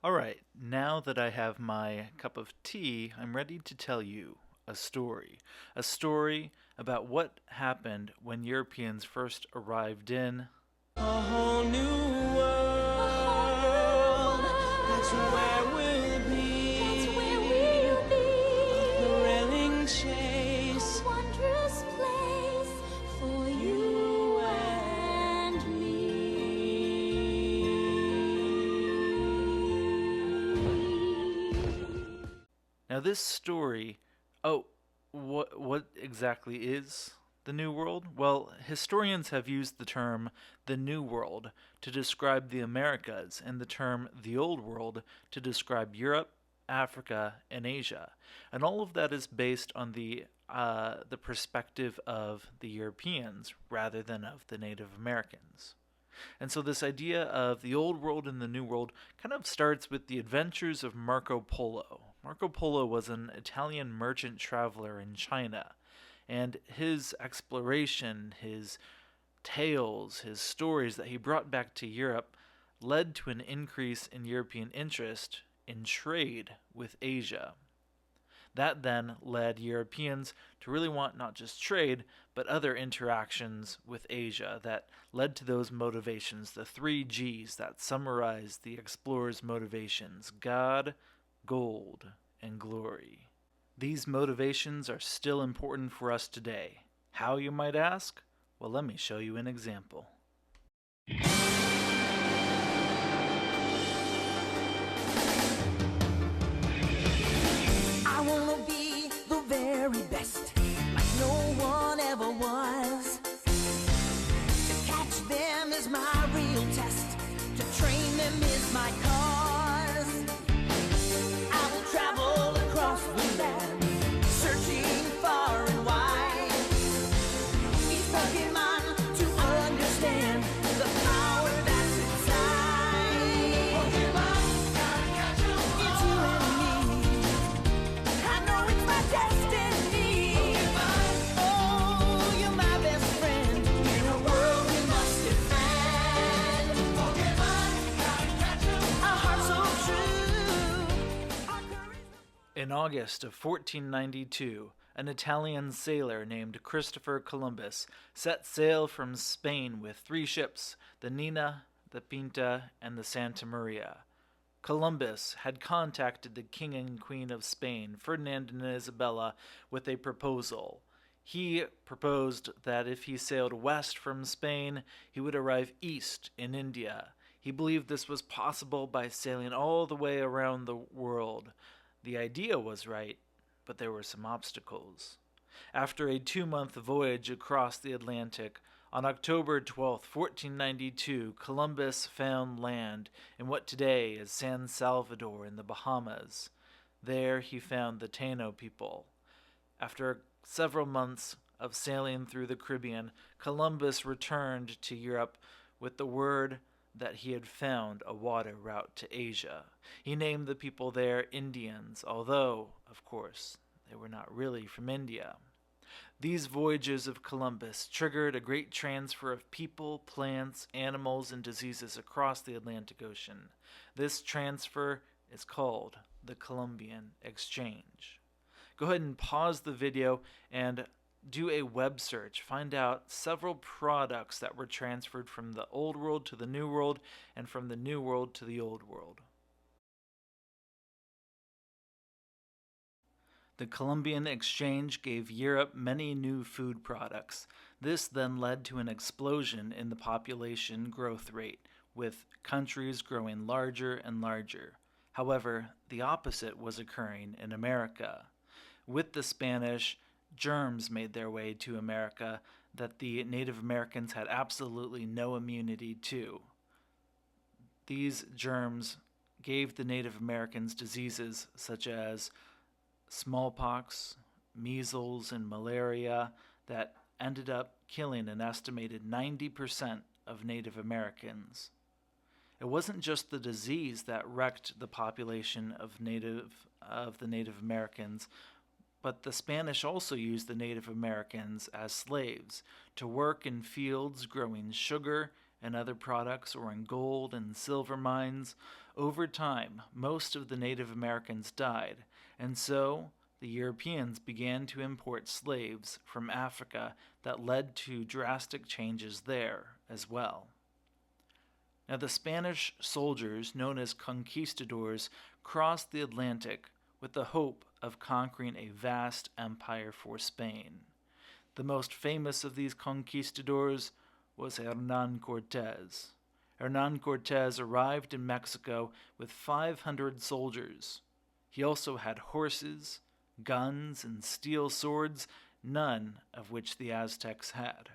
Alright, now that I have my cup of tea, I'm ready to tell you a story. A story about what happened when Europeans first arrived in. A whole new A whole new world. That's world. where we'll That's where be. we'll A be. thrilling A chase wondrous place for you and me. Now, this story. Oh, what exactly is the New World? Well, historians have used the term the New World to describe the Americas and the term the Old World to describe Europe, Africa, and Asia. And all of that is based on the perspective of the Europeans rather than of the Native Americans. And so, this idea of the old world and the new world kind of starts with the adventures of Marco Polo. Marco Polo was an Italian merchant traveler in China, and his exploration, his tales, his stories that he brought back to Europe led to an increase in European interest in trade with Asia. That then led Europeans to really want not just trade, but other interactions with Asia that led to those motivations, the three G's that summarize the explorers' motivations: God, gold, and glory. These motivations are still important for us today. How, you might ask? Well, let me show you an example. I wanna be the very best, like no one ever was. To catch them is my real test, to train them is my cause. I will travel across the land, searching far and wide. Each Pokemon to understand the power that's inside. Pokemon, gotta catch 'em all. It's you and me. I know it's my destiny. Pokemon, oh, you're my best friend in a world we must defend. Pokemon, gotta catch 'em all. A heart so true. Our courage. In August of 1492, an Italian sailor named Christopher Columbus set sail from Spain with three ships, the Nina, the Pinta, and the Santa Maria. Columbus had contacted the King and Queen of Spain, Ferdinand and Isabella, with a proposal. He proposed that if he sailed west from Spain, he would arrive east in India. He believed this was possible by sailing all the way around the world. The idea was right, but there were some obstacles. After a 2-month voyage across the Atlantic, on October 12, 1492, Columbus found land in what today is San Salvador in the Bahamas. There he found the Taino people. After several months of sailing through the Caribbean, Columbus returned to Europe with the word that he had found a water route to Asia. He named the people there Indians, although, of course, they were not really from India. These voyages of Columbus triggered a great transfer of people, plants, animals, and diseases across the Atlantic Ocean. This transfer is called the Columbian Exchange. Go ahead and pause the video and do a web search. Find out several products that were transferred from the Old World to the New World and from the New World to the Old World. The Columbian Exchange gave Europe many new food products. This then led to an explosion in the population growth rate, with countries growing larger and larger. However, the opposite was occurring in America. With the Spanish, germs made their way to America that the Native Americans had absolutely no immunity to. These germs gave the Native Americans diseases such as smallpox, measles, and malaria that ended up killing an estimated 90% of Native Americans. It wasn't just the disease that wrecked the population of the Native Americans, but the Spanish also used the Native Americans as slaves to work in fields growing sugar and other products or in gold and silver mines, over time, most of the Native Americans died, and so the Europeans began to import slaves from Africa that led to drastic changes there as well. Now, the Spanish soldiers, known as conquistadors, crossed the Atlantic with the hope of conquering a vast empire for Spain. The most famous of these conquistadors was Hernan Cortés. Hernan Cortés arrived in Mexico with 500 soldiers. He also had horses, guns, and steel swords, none of which the Aztecs had.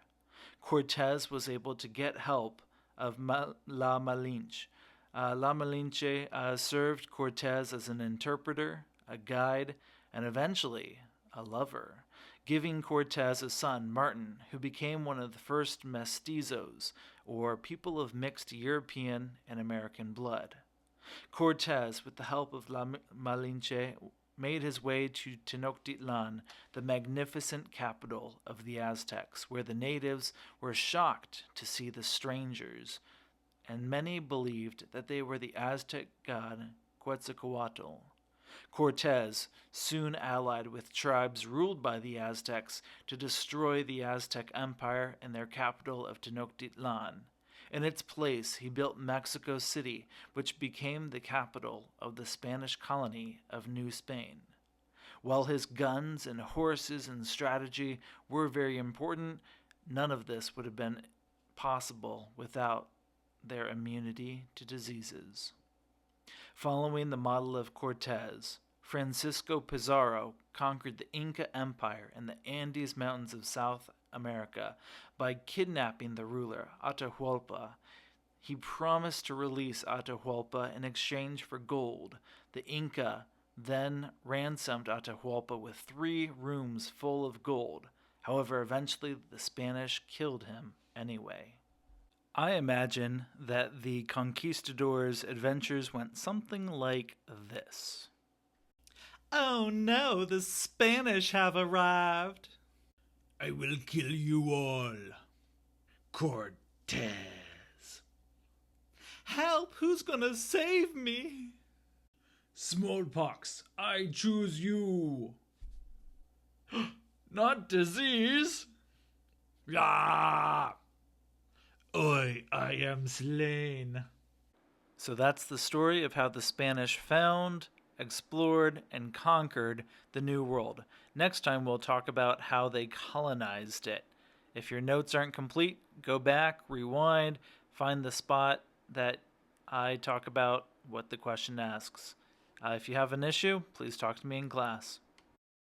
Cortés was able to get help of La Malinche. La Malinche served Cortés as an interpreter, a guide, and eventually a lover, giving Cortés a son, Martin, who became one of the first mestizos, or people of mixed European and American blood. Cortés, with the help of La Malinche, made his way to Tenochtitlan, the magnificent capital of the Aztecs, where the natives were shocked to see the strangers, and many believed that they were the Aztec god Quetzalcoatl. Cortés soon allied with tribes ruled by the Aztecs to destroy the Aztec Empire in their capital of Tenochtitlan. In its place, he built Mexico City, which became the capital of the Spanish colony of New Spain. While his guns and horses and strategy were very important, none of this would have been possible without their immunity to diseases. Following the model of Cortés, Francisco Pizarro conquered the Inca Empire in the Andes Mountains of South America by kidnapping the ruler Atahualpa. He promised to release Atahualpa in exchange for gold. The Inca then ransomed Atahualpa with 3 rooms full of gold. However, eventually the Spanish killed him anyway. I imagine that the conquistadors' adventures went something like this. Oh no, the Spanish have arrived. I will kill you all. Cortés. Help, who's gonna save me? Smallpox, I choose you. Not disease. Ah! I am slain. So that's the story of how the Spanish found, explored, and conquered the New World. Next time we'll talk about how they colonized it. If your notes aren't complete, go back, rewind, find the spot that I talk about what the question asks. If you have an issue, please talk to me in class.